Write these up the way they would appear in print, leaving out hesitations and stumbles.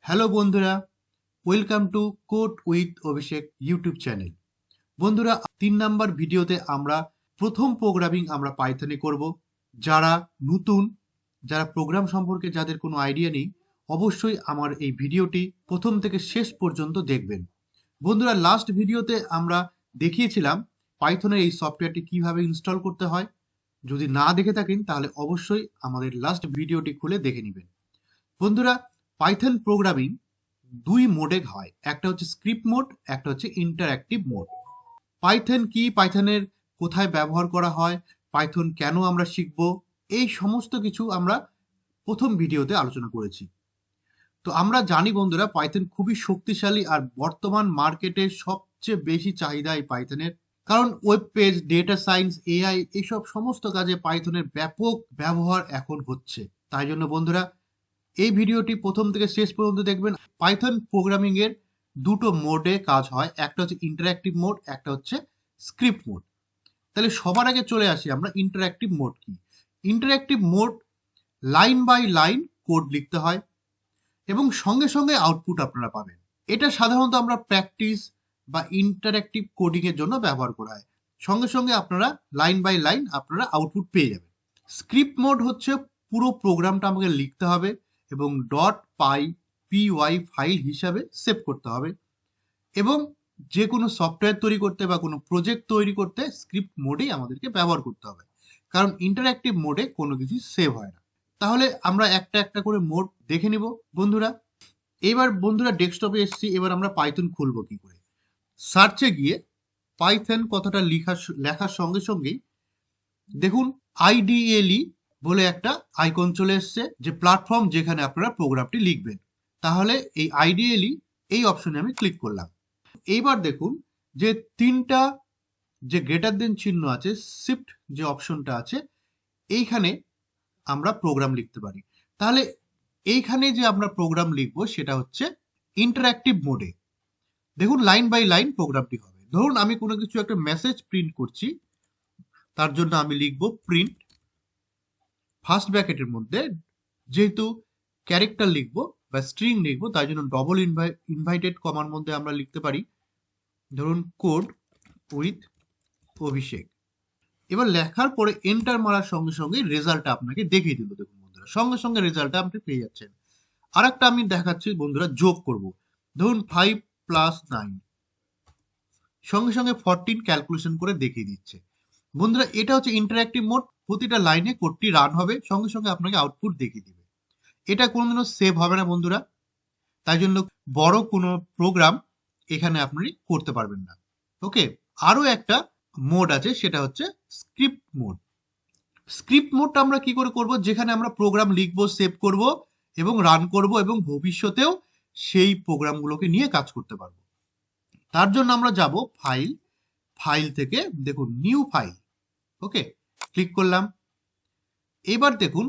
Hello বন্ধুরা, welcome to code with Abhishek YouTube channel. বন্ধুরা, 3 number ভিডিওতে আমরা প্রথম প্রোগ্রামিং আমরা পাইথনে করব। যারা নতুন, যারা প্রোগ্রাম সম্পর্কে যাদের কোনো আইডিয়া নেই, অবশ্যই আমার এই ভিডিওটি প্রথম থেকে শেষ পর্যন্ত দেখবেন। বন্ধুরা, লাস্ট ভিডিওতে আমরা দেখিয়েছিলাম পাইথনের এই সফটওয়্যারটি কিভাবে ইনস্টল করতে হয়। যদি না দেখে থাকেন তাহলে অবশ্যই আমাদের লাস্ট ভিডিওটি খুলে দেখে নেবেন। বন্ধুরা, পাইথন প্রোগ্রামিং দুই মোডে হয়, একটা হচ্ছে স্ক্রিপ্ট মোড, একটা হচ্ছে ইন্টারঅ্যাক্টিভ মোড। পাইথন কি, পাইথনের কোথায় ব্যবহার করা হয়, পাইথন কেন আমরা শিখব, এই সমস্ত কিছু আমরা প্রথম ভিডিওতে আলোচনা করেছি। তো আমরা জানি বন্ধুরা, পাইথন খুবই শক্তিশালী আর বর্তমান মার্কেটে সবচেয়ে বেশি চাহিদা এই পাইথনের। কারণ web page, data science, AI এইসব সমস্ত কাজে পাইথনের ব্যাপক ব্যবহার এখন হচ্ছে। তাই জন্য বন্ধুরা, এই ভিডিওটি প্রথম থেকে শেষ পর্যন্ত দেখবেন। পাইথন প্রোগ্রামিং এর দুটো মোডে কাজ হয়, একটা হচ্ছে ইন্টারঅ্যাক্টিভ মোড, একটা হচ্ছে স্ক্রিপ্ট মোড। তাহলে সবার আগে চলে আসি আমরা ইন্টারঅ্যাক্টিভ মোড কি। Interactive mode line by line code লিখতে হয় এবং সঙ্গে সঙ্গে আউটপুট আপনারা পাবেন। এটা সাধারণত আমরা প্র্যাকটিস বা ইন্টারঅ্যাক্টিভ কোডিং এর জন্য ব্যবহার করা হয়। সঙ্গে সঙ্গে আপনারা লাইন বাই লাইন আপনারা আউটপুট পেয়ে যাবেন। স্ক্রিপ্ট মোড হচ্ছে পুরো প্রোগ্রামটা আমাকে লিখতে হবে এবং .py ফাইল হিসাবে সেভ করতে হবে, এবং যে কোনো সফটওয়্যার তৈরি করতে বা কোনো প্রজেক্ট তৈরি করতে স্ক্রিপ্ট মোডেই আমাদেরকে ব্যবহার করতে হবে, কারণ ইন্টারঅ্যাক্টিভ মোডে কোনো কিছু সেভ হয় না। তাহলে আমরা একটা একটা করে মোড দেখে নিব বন্ধুরা। এবার বন্ধুরা ডেস্কটপে এসেছি, এবার আমরা পাইথন খুলবো কি করে। সার্চে গিয়ে পাইথন কথাটা লেখার সঙ্গে সঙ্গেই দেখুন আইডিএলই বলে একটা আইকন চলে এসছে, যে প্ল্যাটফর্ম যেখানে আপনারা প্রোগ্রামটি লিখবেন। তাহলে এই আইডিএলই এই অপশনে আমি ক্লিক করলাম। এইবার দেখুন যে তিনটা যে গ্রেটার দেন চিহ্ন আছে, শিফট যে অপশনটা আছে, এইখানে আমরা প্রোগ্রাম লিখতে পারি। তাহলে এইখানে যে আমরা প্রোগ্রাম লিখবো সেটা হচ্ছে ইন্টারঅ্যাক্টিভ মোডে। দেখুন লাইন বাই লাইন প্রোগ্রামটি হবে। ধরুন আমি কোনো কিছু একটা মেসেজ প্রিন্ট করছি, তার জন্য আমি লিখবো প্রিন্ট ফার্স্ট ব্র্যাকেটের মধ্যে, যেহেতু ক্যারেক্টার লিখবো বা স্ট্রিং লিখবো তাই জন্য ডবল ইনভাইটেড কমার মধ্যে আমরা লিখতে পারি, ধরুন কোড উইথ অভিষেক। এবার লেখার পরে এন্টার মারার সঙ্গে সঙ্গে রেজাল্টটা আপনাকে দেখিয়ে দিল। দেখুন বন্ধুরা, সঙ্গে সঙ্গে রেজাল্টটা আপনি পেয়ে যাচ্ছেন। আর একটা আমি দেখাচ্ছি বন্ধুরা, যোগ করব। ধরুন 5 + 9, সঙ্গে সঙ্গে 14 ক্যালকুলেশন করে দেখিয়ে দিচ্ছে। বন্ধুরা, এটা হচ্ছে ইন্টারঅ্যাক্টিভ মোড। প্রতিটা লাইনে কোডটি রান হবে, সঙ্গে সঙ্গে আপনাকে আউটপুট দেখিয়ে দিবে। এটা কোনোদিনও সেভ হবে না বন্ধুরা, তাই জন্য বড় কোনো প্রোগ্রাম এখানে আপনি করতে পারবেন না। ওকে, আরো একটা মোড আছে, সেটা হচ্ছে স্ক্রিপ্ট মোড। স্ক্রিপ্ট মোডটা আমরা কি করে করব, যেখানে আমরা প্রোগ্রাম লিখবো, সেভ করব এবং রান করব এবং ভবিষ্যতেও সেই প্রোগ্রামগুলোকে নিয়ে কাজ করতে পারবো। তার জন্য আমরা যাব ফাইল, ফাইল থেকে দেখুন নিউ ফাইল, ওকে ক্লিক করলাম। এবার দেখুন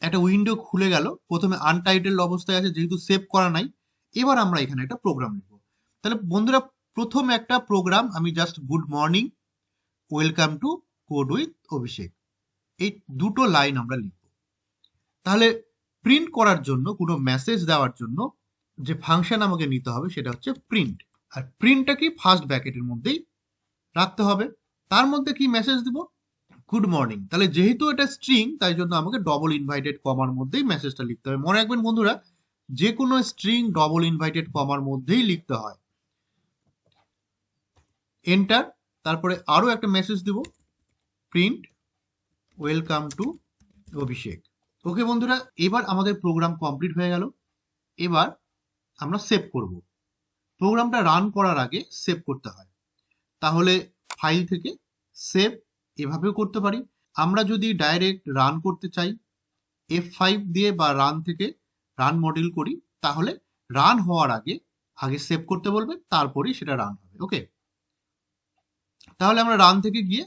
একটা উইন্ডো খুলে গেল। প্রথমে আনটাইটেলড অবস্থায় আছে যেহেতু সেভ করা নাই। এবার আমরা এখানে একটা প্রোগ্রাম লিখব। তাহলে বন্ধুরা, প্রথম একটা প্রোগ্রাম আমি just good morning, welcome to code with Abhishek, এই দুটো লাইন আমরা লিখব। তাহলে প্রিন্ট করার জন্য, কোনো মেসেজ দেওয়ার জন্য যে ফাংশন আমাকে নিতে হবে সেটা হচ্ছে প্রিন্ট। আর প্রিন্টটা কি ফার্স্ট ব্র্যাকেটের মধ্যেই রাখতে হবে। তার মধ্যে কি মেসেজ দিব, গুড মর্নিং। তাহলে যেহেতু এটা স্ট্রিং তাই জন্য আমাকে ডবল ইনভাইটেড কমার মধ্যেই মেসেজটা লিখতে হবে। মনে রাখবেন বন্ধুরা, যে কোনো স্ট্রিং ডবল ইনভাইটেড কমার মধ্যেই লিখতে হয়। এন্টার। তারপরে আরো একটা মেসেজ দিব, প্রিন্ট ওয়েলকাম টু অভিষেক। ওকে বন্ধুরা, এবার আমাদের প্রোগ্রাম কমপ্লিট হয়ে গেল। এবার আমরা সেভ করব। প্রোগ্রামটা রান করার আগে সেভ করতে হয়। তাহলে ফাইল থেকে সেভ এভাবেও করতে পারি। আমরা যদি ডাইরেক্ট রান করতে চাই, F5 দিয়ে বা রান থেকে রান মডিউল করি, তাহলে রান হওয়ার আগে আগে সেভ করতে বলবে, তারপরেই সেটা রান হবে। ওকে, তাহলে আমরা রান থেকে গিয়ে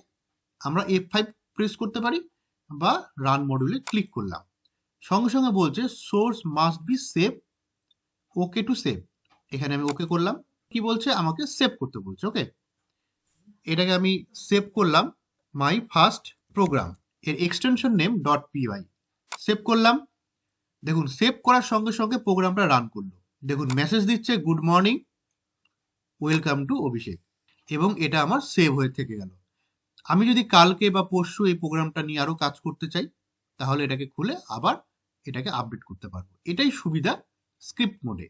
আমরা F5 প্রেস করতে পারি বা রান মডিউলে ক্লিক করলাম। সঙ্গে সঙ্গে বলছে source must be save, okay to save. এখানে আমি ওকে করলাম। কি বলছে, আমাকে সেভ করতে বলছে। ওকে, এটাকে আমি সেভ করলাম, মাই ফার্স্ট প্রোগ্রাম, এর এক্সটেনশন নেম .py, সেভ করলাম। দেখুন সেভ করার সঙ্গে সঙ্গে প্রোগ্রামটা রান করলো। দেখুন মেসেজ দিচ্ছে গুড মর্নিং, ওয়েলকাম টু অভিষেক, এবং এটা আমার সেভ হয়ে থেকে গেল। আমি যদি কালকে বা পরশু এই প্রোগ্রামটা নিয়ে আরো কাজ করতে চাই, তাহলে এটাকে খুলে আবার এটাকে আপডেট করতে পারবো। এটাই সুবিধা স্ক্রিপ্ট মোডে।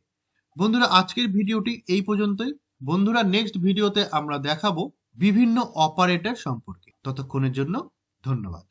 বন্ধুরা আজকের ভিডিওটি এই পর্যন্তই। বন্ধুরা নেক্সট ভিডিওতে আমরা দেখাবো বিভিন্ন অপারেটর সম্পর্কে। ততক্ষণের জন্য ধন্যবাদ।